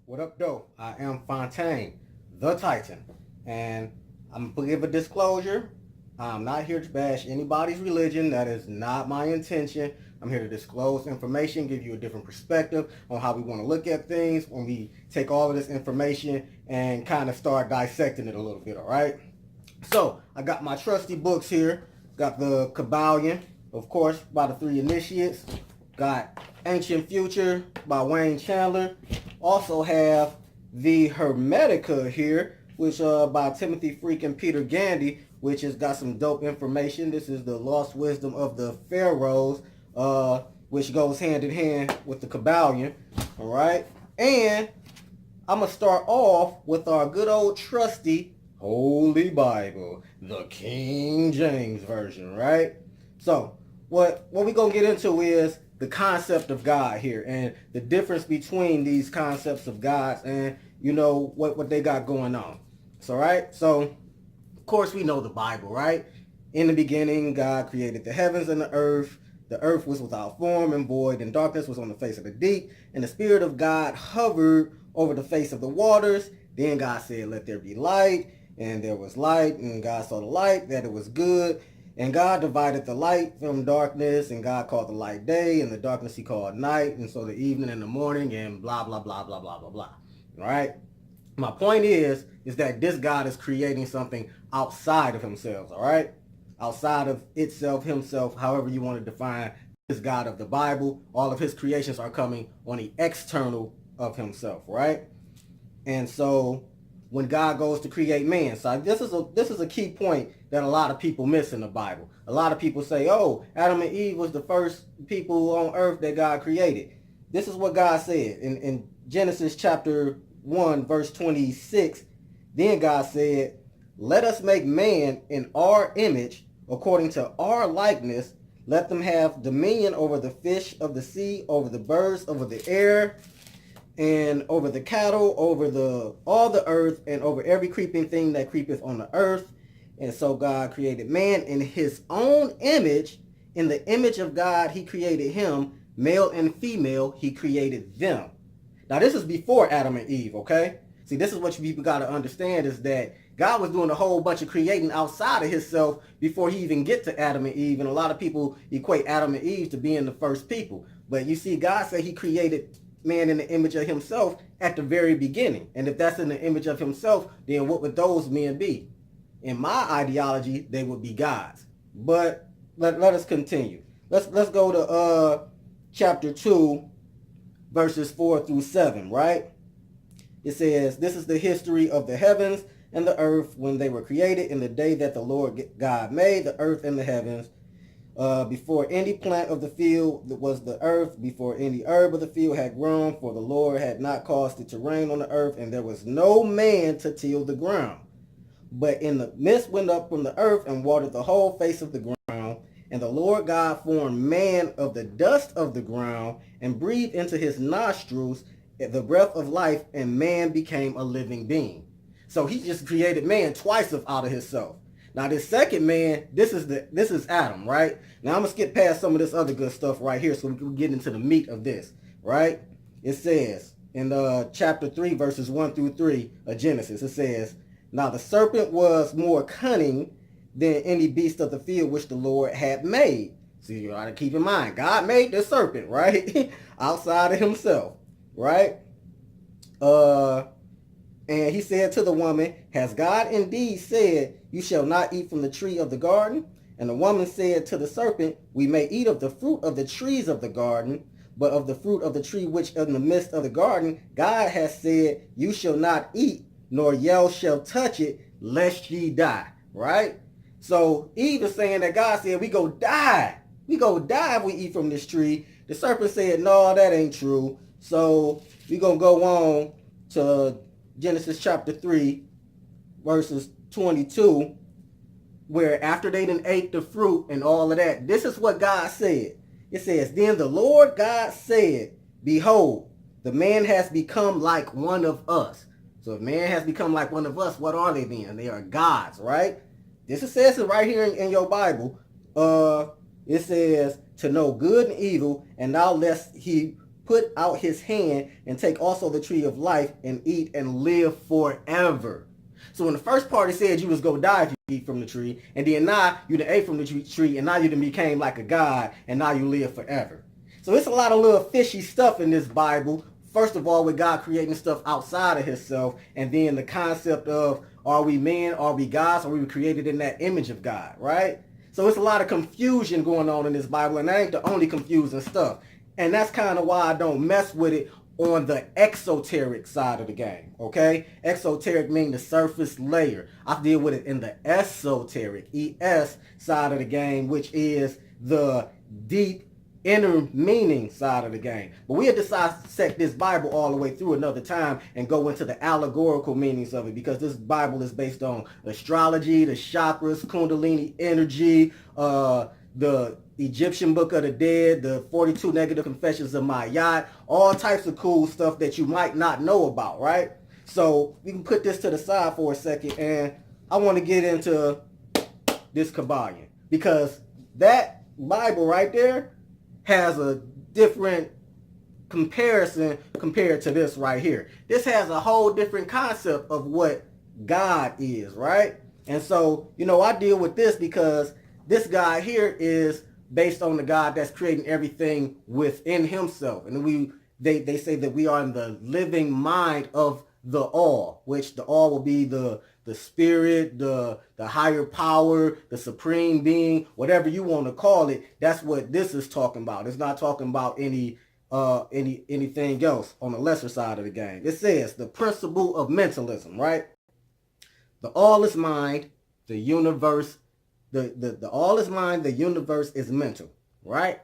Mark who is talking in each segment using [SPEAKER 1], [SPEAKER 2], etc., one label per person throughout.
[SPEAKER 1] What up, though? I am Fontaine, the Titan, and I'm gonna give a disclosure. I'm not here to bash anybody's religion. That is not my intention. I'm here to disclose information, give you a different perspective on how we want to look at things when we take all of this information and kind of start dissecting it a little bit, all right? So, I got my trusty books here. Got the Kabalion, of course, by the Three Initiates. Got Ancient Future by Wayne Chandler. Also have the Hermetica here, which by Timothy freaking Peter Gandy, which has got some dope information. This is the Lost Wisdom of the Pharaohs, which goes hand in hand with the Kabalion. All right, and I'm gonna start off with our good old trusty Holy Bible, the King James Version, right? So what we gonna get into is the concept of God here and the difference between these concepts of gods and what they got going on. So right, so of course we know the Bible, right? In the beginning, God created the heavens and the earth. The earth was without form and void, and darkness was on the face of the deep, and the Spirit of God hovered over the face of the waters. Then God said, "Let there be light," and there was light, and God saw the light, that it was good. And God divided the light from darkness, and God called the light day, and the darkness he called night, and so the evening and the morning, and blah, blah, blah, blah, blah, blah, blah. All right? My point is that this God is creating something outside of himself, all right? Outside of itself, himself, however you want to define this God of the Bible. All of his creations are coming on the external of himself, right? And so when God goes to create man. So this is a key point that a lot of people miss in the Bible. A lot of people say, oh, Adam and Eve was the first people on earth that God created. This is what God said in Genesis chapter 1, verse 26. Then God said, "Let us make man in our image, according to our likeness. Let them have dominion over the fish of the sea, over the birds, over the air, and over the cattle, over all the earth, and over every creeping thing that creepeth on the earth." And so God created man in his own image. In the image of God, he created him. Male and female, he created them. Now, this is before Adam and Eve, okay? See, this is what you people got to understand, is that God was doing a whole bunch of creating outside of himself before he even get to Adam and Eve. And a lot of people equate Adam and Eve to being the first people. But you see, God said he created man in the image of himself at the very beginning. And if that's in the image of himself, then what would those men be? In my ideology, they would be gods. But let us continue. Let's go to chapter 2, verses 4 through 7, right? It says, "This is the history of the heavens and the earth when they were created, in the day that the Lord God made the earth and the heavens. Before any plant of the field was the earth, before any herb of the field had grown, for the Lord had not caused it to rain on the earth, and there was no man to till the ground. But in the mist went up from the earth and watered the whole face of the ground. And the Lord God formed man of the dust of the ground and breathed into his nostrils the breath of life, and man became a living being." So he just created man twice out of himself. Now this second man, this is Adam, right? Now I'm gonna skip past some of this other good stuff right here so we can get into the meat of this, right? It says in chapter 3, verses 1 through 3 of Genesis, it says, "Now the serpent was more cunning than any beast of the field which the Lord had made." So you gotta keep in mind, God made the serpent, right? Outside of himself, right? And he said to the woman, "Has God indeed said, you shall not eat from the tree of the garden?" And the woman said to the serpent, "We may eat of the fruit of the trees of the garden, but of the fruit of the tree which in the midst of the garden, God has said, you shall not eat, nor ye shall touch it, lest ye die." Right? So Eve is saying that God said, we go die. We go die if we eat from this tree. The serpent said, no, that ain't true. So we're going to go on to Genesis chapter 3, verses 22, where after they done ate the fruit and all of that, this is what God said. It says, "Then the Lord God said, behold, the man has become like one of us." So if man has become like one of us, what are they then? They are gods, right? This says it right here in your Bible. It says, "To know good and evil, and now lest he put out his hand and take also the tree of life and eat and live forever. So in the first part, it said you was going to die if you eat from the tree. And then now you done ate from the tree, and now you done became like a god, and now you live forever. So it's a lot of little fishy stuff in this Bible. First of all, with God creating stuff outside of himself, and then the concept of, are we men, are we gods, or we were created in that image of God, right? So it's a lot of confusion going on in this Bible, and that ain't the only confusing stuff. And that's kind of why I don't mess with it on the exoteric side of the game, okay? Exoteric meaning the surface layer. I deal with it in the esoteric, ES side of the game, which is the deep inner meaning side of the game. But we had to dissect this Bible all the way through another time and go into the allegorical meanings of it, because this Bible is based on astrology, the chakras, kundalini energy, the Egyptian Book of the Dead, the 42 Negative Confessions of Mayat, all types of cool stuff that you might not know about, right? So we can put this to the side for a second, and I want to get into this Kabalion, because that Bible right there has a different comparison compared to this right here. This has a whole different concept of what God is, right? And so, you know, I deal with this because this guy here is based on the God that's creating everything within himself. And they say that we are in the living mind of the all, which the all will be the spirit, the higher power, the supreme being, whatever you want to call it. That's what this is talking about. It's not talking about anything else on the lesser side of the game. It says the principle of mentalism, right? The all is mind, the universe, the all is mind, the universe is mental, right?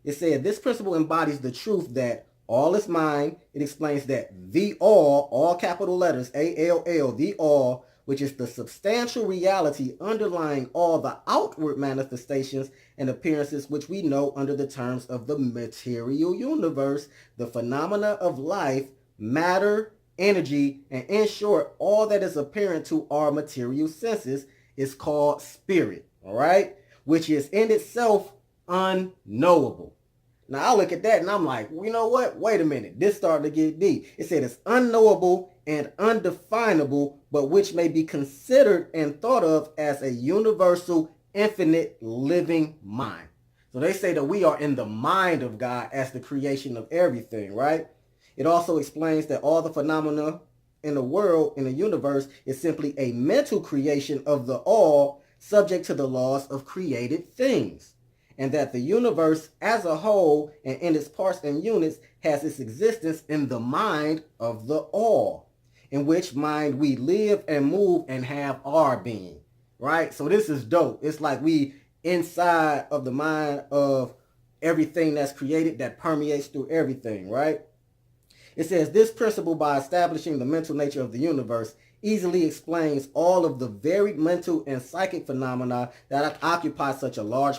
[SPEAKER 1] It said this principle embodies the truth that all is mind. It explains that the all capital letters, A-L-L, the all, which is the substantial reality underlying all the outward manifestations and appearances which we know under the terms of the material universe, the phenomena of life, matter, energy, and in short, all that is apparent to our material senses is called spirit, all right? Which is in itself unknowable. Now, I look at that and I'm like, well, you know what? Wait a minute. This starting to get deep. It said it's unknowable and undefinable, but which may be considered and thought of as a universal, infinite, living mind. So they say that we are in the mind of God as the creation of everything, right? It also explains that all the phenomena in the world, in the universe, is simply a mental creation of the all, subject to the laws of created things. And that the universe as a whole and in its parts and units has its existence in the mind of the all, in which mind we live and move and have our being, right? So this is dope. It's like we inside of the mind of everything that's created that permeates through everything, right? It says this principle, by establishing the mental nature of the universe, easily explains all of the varied mental and psychic phenomena that occupy such a large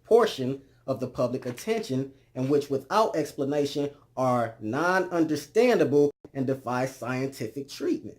[SPEAKER 1] portion of the public attention, and which without explanation are non-understandable and defy scientific treatment.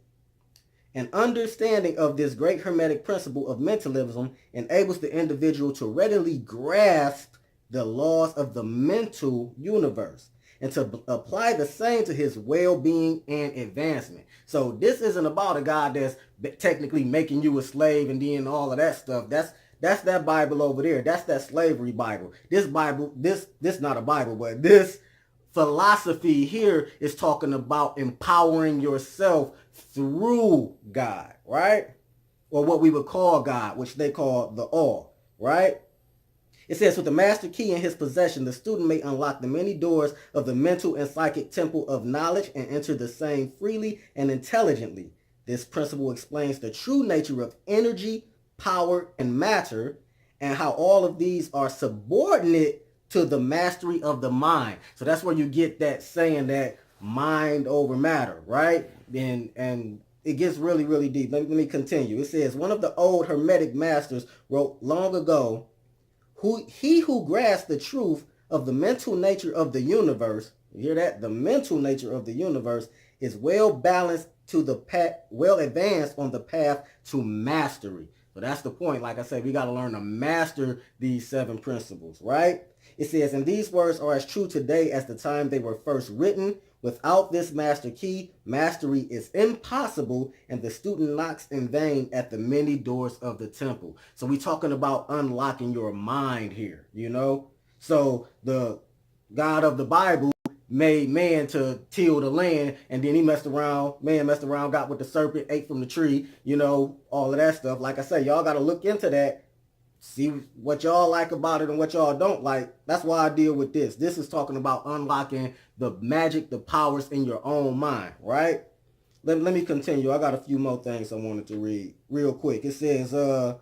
[SPEAKER 1] An understanding of this great hermetic principle of mentalism enables the individual to readily grasp the laws of the mental universe and to apply the same to his well-being and advancement. So this isn't about a God that's technically making you a slave and then all of that stuff. That's that Bible over there. That's that slavery Bible. This Bible, this not a Bible, but this philosophy here is talking about empowering yourself through God, right? Or what we would call God, which they call the all, right? It says, with the master key in his possession, the student may unlock the many doors of the mental and psychic temple of knowledge and enter the same freely and intelligently. This principle explains the true nature of energy, power, and matter, and how all of these are subordinate to the mastery of the mind. So that's where you get that saying that mind over matter, right? And it gets really, really deep. Let me continue. It says, one of the old Hermetic masters wrote long ago, he who grasps the truth of the mental nature of the universe, you hear that? The mental nature of the universe is well balanced to the path, well advanced on the path to mastery. So that's the point. Like I said, we got to learn to master these 7 principles, right? It says, and these words are as true today as the time they were first written. Without this master key, mastery is impossible, and the student knocks in vain at the many doors of the temple. So we're talking about unlocking your mind here, you know? So the God of the Bible made man to till the land, and then man messed around, got with the serpent, ate from the tree, you know, all of that stuff. Like I say, y'all got to look into that, see what y'all like about it and what y'all don't like. That's why I deal with this. This is talking about unlocking the magic, the powers in your own mind, right? Let me continue. I got a few more things I wanted to read real quick. It says the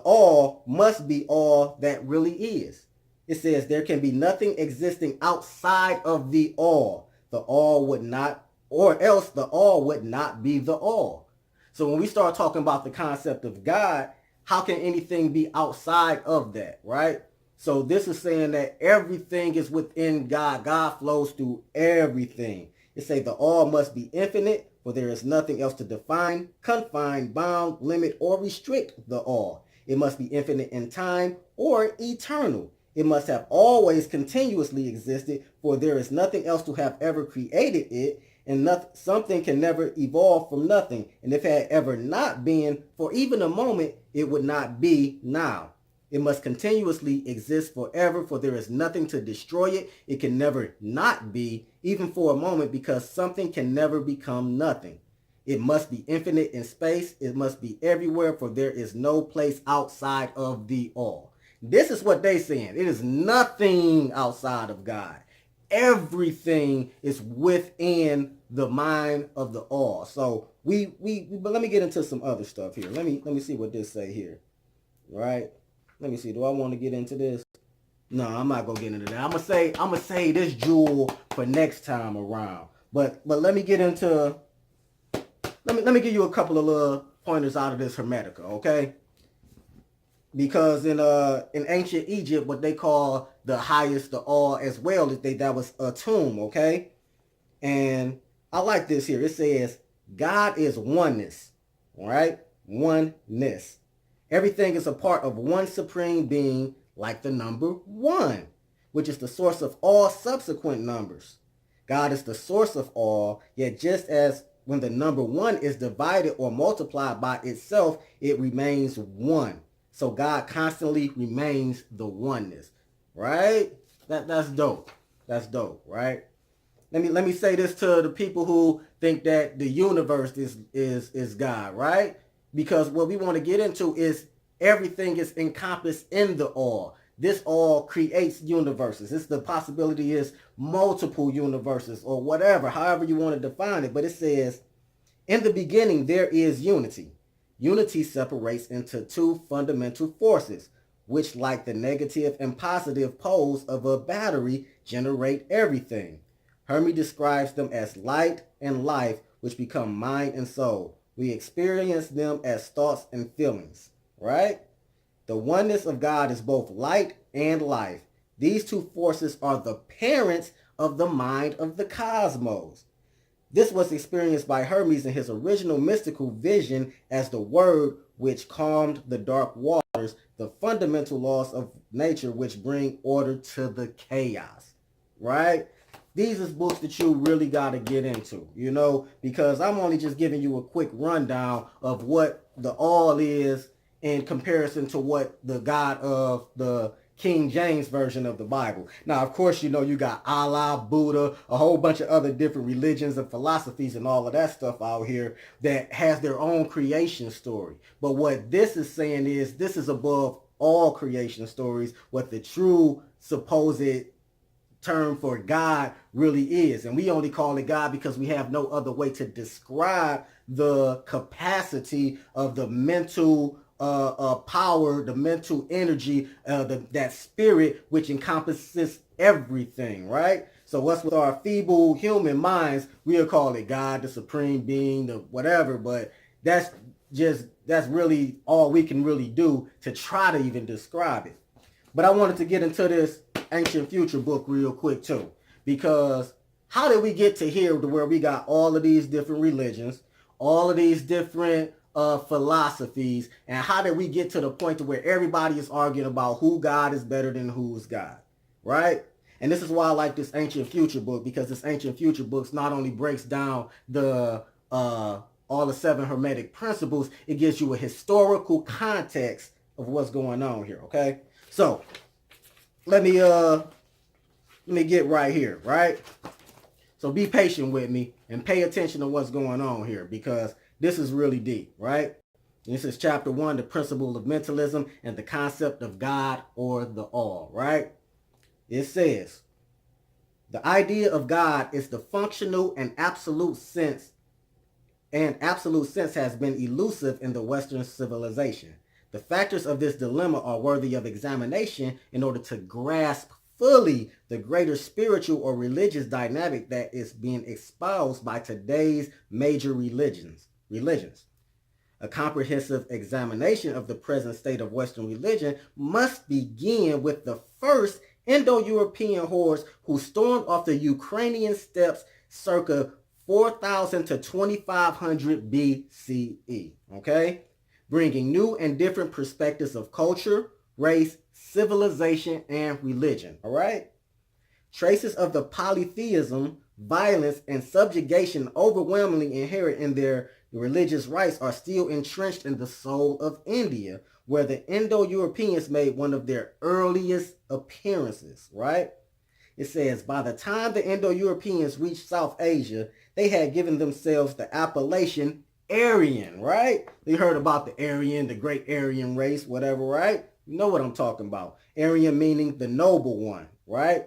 [SPEAKER 1] all must be all that really is. It says there can be nothing existing outside of the all. The all would not, or else the all would not be the all. So when we start talking about the concept of God, how can anything be outside of that, right? So this is saying that everything is within God. God flows through everything. It says the all must be infinite, for there is nothing else to define, confine, bound, limit, or restrict the all. It must be infinite in time or eternal. It must have always continuously existed, for there is nothing else to have ever created it, and something can never evolve from nothing. And if it had ever not been for even a moment, it would not be now. It must continuously exist forever, for there is nothing to destroy it. It can never not be, even for a moment, because something can never become nothing. It must be infinite in space. It must be everywhere, for there is no place outside of the all. This is what they saying. It is nothing outside of God. Everything is within the mind of the all. So but let me get into some other stuff here. Let me see what this say here. Right? Let me see. Do I want to get into this? No, I'm not gonna get into that. I'm gonna say this jewel for next time around. But let me get into let me give you a couple of little pointers out of this Hermetica, okay? Because in ancient Egypt, what they call the highest, the all as well, that was a tomb, okay? And I like this here. It says, God is oneness, all right? Oneness. Everything is a part of one supreme being, like the number 1, which is the source of all subsequent numbers. God is the source of all, yet just as when the number 1 is divided or multiplied by itself, it remains 1. So God constantly remains the oneness, right? That's dope. That's dope, right? Let me say this to the people who think that the universe is God, right? Because what we want to get into is everything is encompassed in the all. This all creates universes. It's the possibility is multiple universes or whatever, however you want to define it. But it says, in the beginning, there is unity. Unity separates into two fundamental forces, which, like the negative and positive poles of a battery, generate everything. Hermes describes them as light and life, which become mind and soul. We experience them as thoughts and feelings, right? The oneness of God is both light and life. These two forces are the parents of the mind of the cosmos. This was experienced by Hermes in his original mystical vision as the word which calmed the dark waters, the fundamental laws of nature which bring order to the chaos, right? These are books that you really got to get into, you know, because I'm only just giving you a quick rundown of what the all is in comparison to what the God of the King James version of the Bible. Now, of course, you know, you got Allah, Buddha, a whole bunch of other different religions and philosophies and all of that stuff out here that has their own creation story. But what this is saying is this is above all creation stories, what the true supposed term for God really is. And we only call it God because we have no other way to describe the capacity of the mental power, the mental energy, that spirit which encompasses everything, right? So what's with our feeble human minds, we'll call it God, the supreme being, the whatever, but that's really all we can really do to try to even describe it. But I wanted to get into this Ancient Future book real quick too, because how did we get to here to where we got all of these different religions, all of these different philosophies, and how did we get to the point to where everybody is arguing about who God is better than who's God, right? And this is why I like this Ancient Future book, because this Ancient Future books not only breaks down the all the 7 Hermetic principles, it gives you a historical context of what's going on here, okay? So let me get right here, right? So be patient with me and pay attention to what's going on here, because this is really deep, right? This is chapter 1, the principle of mentalism and the concept of God or the all, right? It says, the idea of God is the functional and absolute sense, and absolute sense has been elusive in the Western civilization. The factors of this dilemma are worthy of examination in order to grasp fully the greater spiritual or religious dynamic that is being espoused by today's major religions. A comprehensive examination of the present state of Western religion must begin with the first Indo-European hordes who stormed off the Ukrainian steppes circa 4000 to 2500 BCE, okay? Bringing new and different perspectives of culture, race, civilization, and religion, all right? Traces of the polytheism, violence, and subjugation overwhelmingly inherent in their religious rites are still entrenched in the soul of India, where the Indo-Europeans made one of their earliest appearances, right? It says, by the time the Indo-Europeans reached South Asia, they had given themselves the appellation Aryan, right? You heard about the Aryan, the great Aryan race, whatever, right? You know what I'm talking about. Aryan meaning the noble one, right?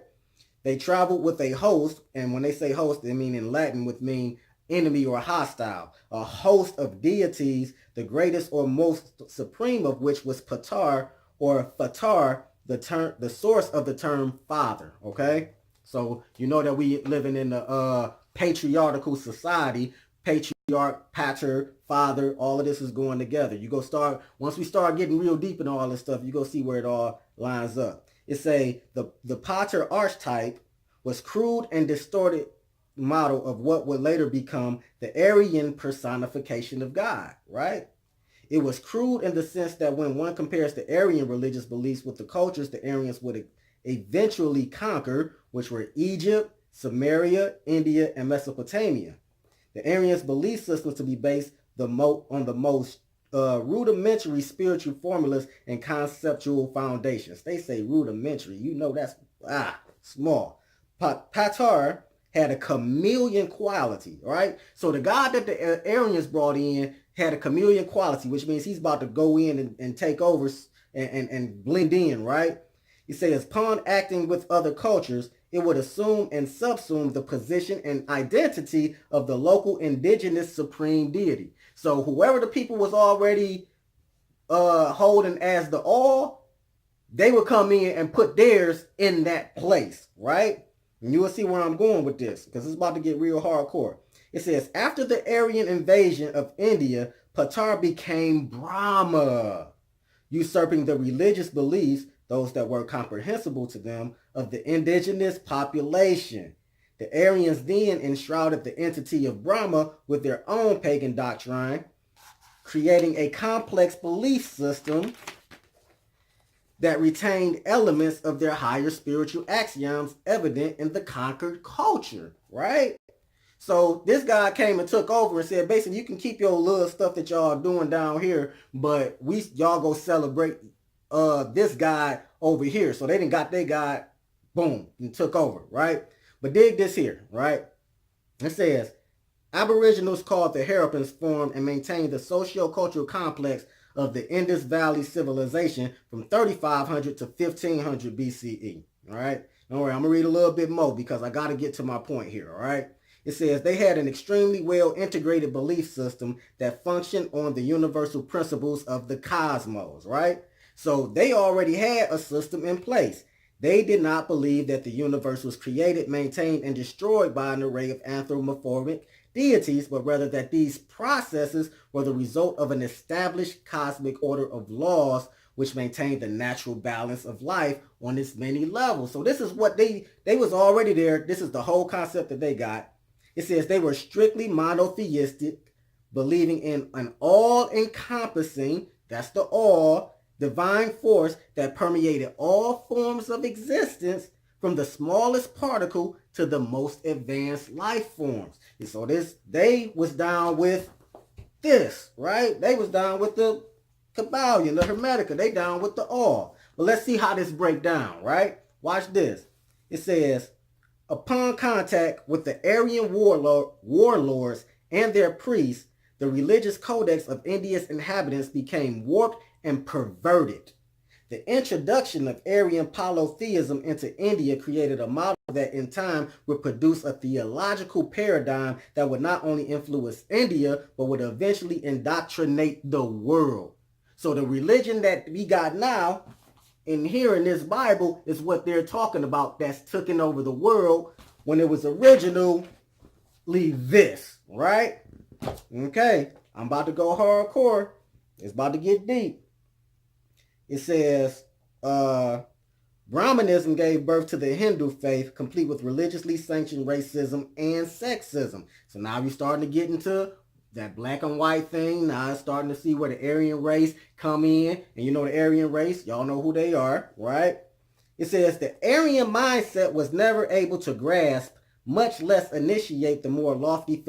[SPEAKER 1] They traveled with a host, and when they say host, they mean in Latin would mean enemy or hostile. A host of deities, the greatest or most supreme of which was Patar or Fatar, the source of the term father, okay? So you know that we living in a patriarchal society. Patriarch, pater, father, all of this is going together. Once we start getting real deep in all this stuff, you go see where it all lines up. It say the pater archetype was crude and distorted model of what would later become the Aryan personification of God, right? It was crude in the sense that when one compares the Aryan religious beliefs with the cultures the Aryans would eventually conquer, which were Egypt, Samaria, India, and Mesopotamia. The Aryans' belief system to be based on the most rudimentary spiritual formulas and conceptual foundations. They say rudimentary. You know that's small. Patar had a chameleon quality, right? So the God that the Aryans brought in had a chameleon quality, which means he's about to go in and take over and blend in, right? He says, upon acting with other cultures, it would assume and subsume the position and identity of the local indigenous supreme deity. So whoever the people was already holding as the all, they would come in and put theirs in that place, right? And you will see where I'm going with this, because it's about to get real hardcore. It says, after the Aryan invasion of India, Patar became Brahma, usurping the religious beliefs, those that were comprehensible to them, of the indigenous population. The Aryans then enshrouded the entity of Brahma with their own pagan doctrine, creating a complex belief system that retained elements of their higher spiritual axioms evident in the conquered culture, right? So this guy came and took over and said, basically, you can keep your little stuff that y'all doing down here, but y'all go celebrate this guy over here. So they didn't got their guy, boom, and took over, right? But dig this here, right? It says, Aboriginals called the Harappans formed and maintained the socio-cultural complex of the Indus Valley civilization from 3500 to 1500 BCE, all right? Don't worry, I'm going to read a little bit more because I got to get to my point here, all right? It says they had an extremely well-integrated belief system that functioned on the universal principles of the cosmos, right? So they already had a system in place. They did not believe that the universe was created, maintained, and destroyed by an array of anthropomorphic deities, but rather that these processes were the result of an established cosmic order of laws which maintained the natural balance of life on its many levels. So this is what they was already there. This is the whole concept that they got. It says they were strictly monotheistic, believing in an all-encompassing, that's the all, divine force that permeated all forms of existence from the smallest particle to the most advanced life forms. And so they was down with this, right? They was down with the Kabalion, the Hermetica. They down with the all. But let's see how this break down, right? Watch this. It says, upon contact with the Aryan warlords and their priests, the religious codex of India's inhabitants became warped and perverted. The introduction of Aryan polytheism into India created a model that in time would produce a theological paradigm that would not only influence India, but would eventually indoctrinate the world. So the religion that we got now in here in this Bible is what they're talking about that's taken over the world when it was originally this, right? Okay, I'm about to go hardcore. It's about to get deep. It says, Brahmanism gave birth to the Hindu faith, complete with religiously sanctioned racism and sexism. So now we're starting to get into that black and white thing. Now it's starting to see where the Aryan race come in. And you know the Aryan race, y'all know who they are, right? It says the Aryan mindset was never able to grasp, much less initiate the more lofty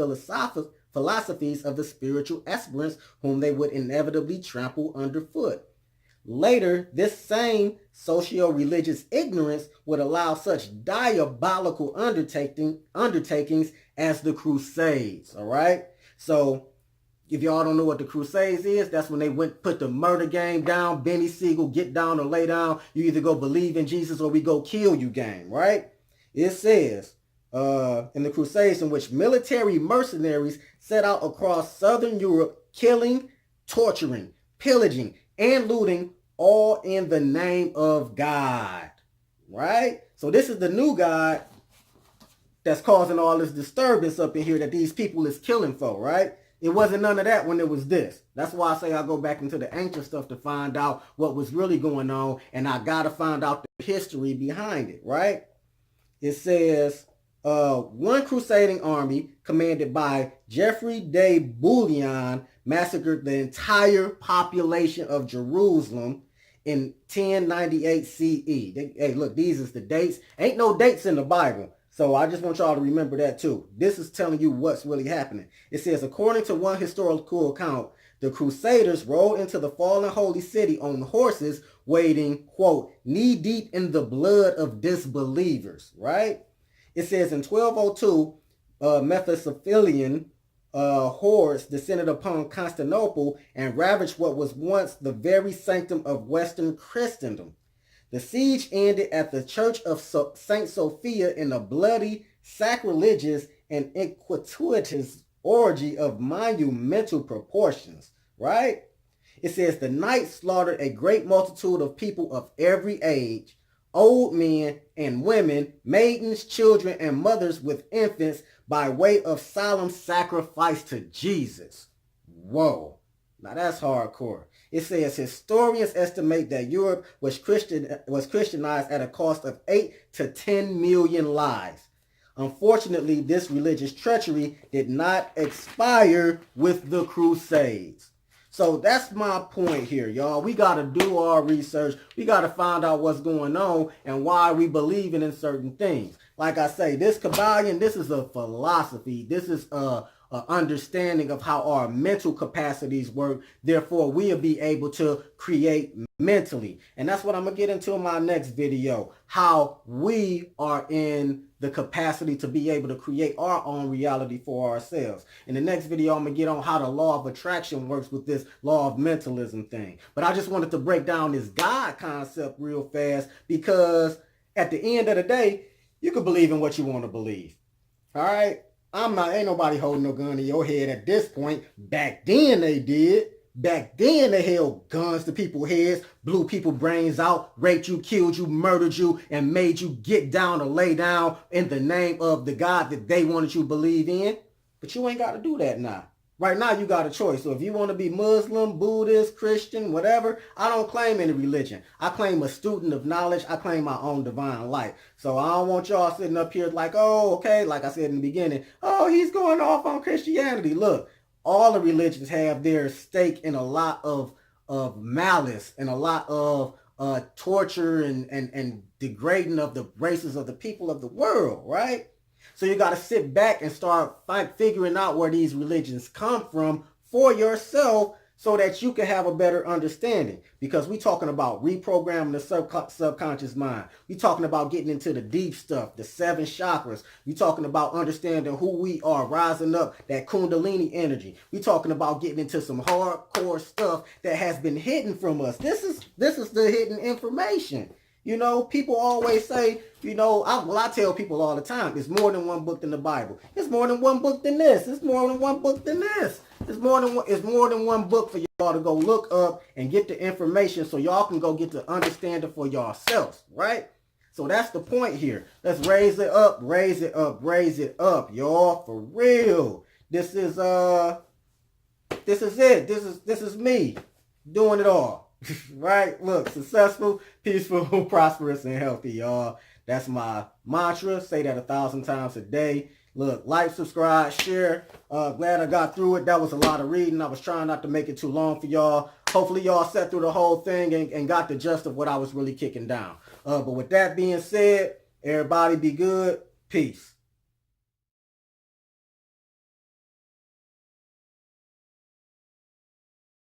[SPEAKER 1] philosophies of the spiritual aspirants whom they would inevitably trample underfoot. Later, this same socio-religious ignorance would allow such diabolical undertakings as the Crusades, all right? So, if y'all don't know what the Crusades is, that's when they put the murder game down, Benny Siegel, get down or lay down, you either go believe in Jesus or we go kill you game, right? It says, in the Crusades, in which military mercenaries set out across southern Europe, killing, torturing, pillaging, and looting, all in the name of God, right? So this is the new God that's causing all this disturbance up in here that these people is killing for, right? It wasn't none of that when it was this. That's why I say I go back into the ancient stuff to find out what was really going on, and I got to find out the history behind it, right? It says, one crusading army commanded by Geoffrey de Bouillon massacred the entire population of Jerusalem in 1098 CE. Hey, look, these is the dates. Ain't no dates in the Bible. So I just want y'all to remember that too. This is telling you what's really happening. It says, according to one historical account, the Crusaders rode into the fallen holy city on horses, wading, quote, knee deep in the blood of disbelievers, right? It says in 1202, Mephistophelian hordes descended upon Constantinople and ravaged what was once the very sanctum of Western Christendom. The siege ended at the Church of St. Sophia in a bloody, sacrilegious, and iniquitous orgy of monumental proportions, right? It says the knights slaughtered a great multitude of people of every age, old men and women, maidens, children, and mothers with infants by way of solemn sacrifice to Jesus. Whoa. Now that's hardcore. It says historians estimate that Europe was Christianized at a cost of 8 to 10 million lives. Unfortunately, this religious treachery did not expire with the Crusades. So that's my point here, y'all. We got to do our research. We got to find out what's going on and why we believing in certain things. Like I say, this Kabalion, this is a philosophy. This is a understanding of how our mental capacities work. Therefore, we'll be able to create mentally. And that's what I'm going to get into in my next video. How we are in the capacity to be able to create our own reality for ourselves. In the next video, I'm going to get on how the law of attraction works with this law of mentalism thing. But I just wanted to break down this God concept real fast because at the end of the day, you can believe in what you want to believe. All right? Ain't nobody holding no gun to your head at this point. Back then they did. Back then they held guns to people's heads, blew people's brains out, raped you, killed you, murdered you, and made you get down or lay down in the name of the God that they wanted you to believe in. But you ain't got to do that now. Right now you got a choice. So if you want to be Muslim, Buddhist, Christian, whatever, I don't claim any religion. I claim a student of knowledge. I claim my own divine light. So I don't want y'all sitting up here like, oh, okay, like I said in the beginning, oh, he's going off on Christianity. Look, all the religions have their stake in a lot of malice and a lot of torture and degrading of the races of the people of the world, right? So you got to sit back and start figuring out where these religions come from for yourself so that you can have a better understanding. Because we talking about reprogramming the subconscious mind. We talking about getting into the deep stuff, the 7 chakras. We talking about understanding who we are, rising up, that kundalini energy. We talking about getting into some hardcore stuff that has been hidden from us. This is the hidden information. You know, people always say, you know, I tell people all the time, it's more than one book than the Bible. It's more than one book than this. It's more than one book than this. It's more than one book for y'all to go look up and get the information so y'all can go get the understanding for yourselves, right? So that's the point here. Let's raise it up, raise it up, raise it up, y'all, for real. This is it. This is me doing it all. Right? Look, successful, peaceful, prosperous, and healthy, y'all. That's my mantra. Say that 1,000 times a day. Look, like, subscribe, share. Glad I got through it. That was a lot of reading. I was trying not to make it too long for y'all. Hopefully y'all sat through the whole thing and got the gist of what I was really kicking down. But with that being said, everybody be good. Peace.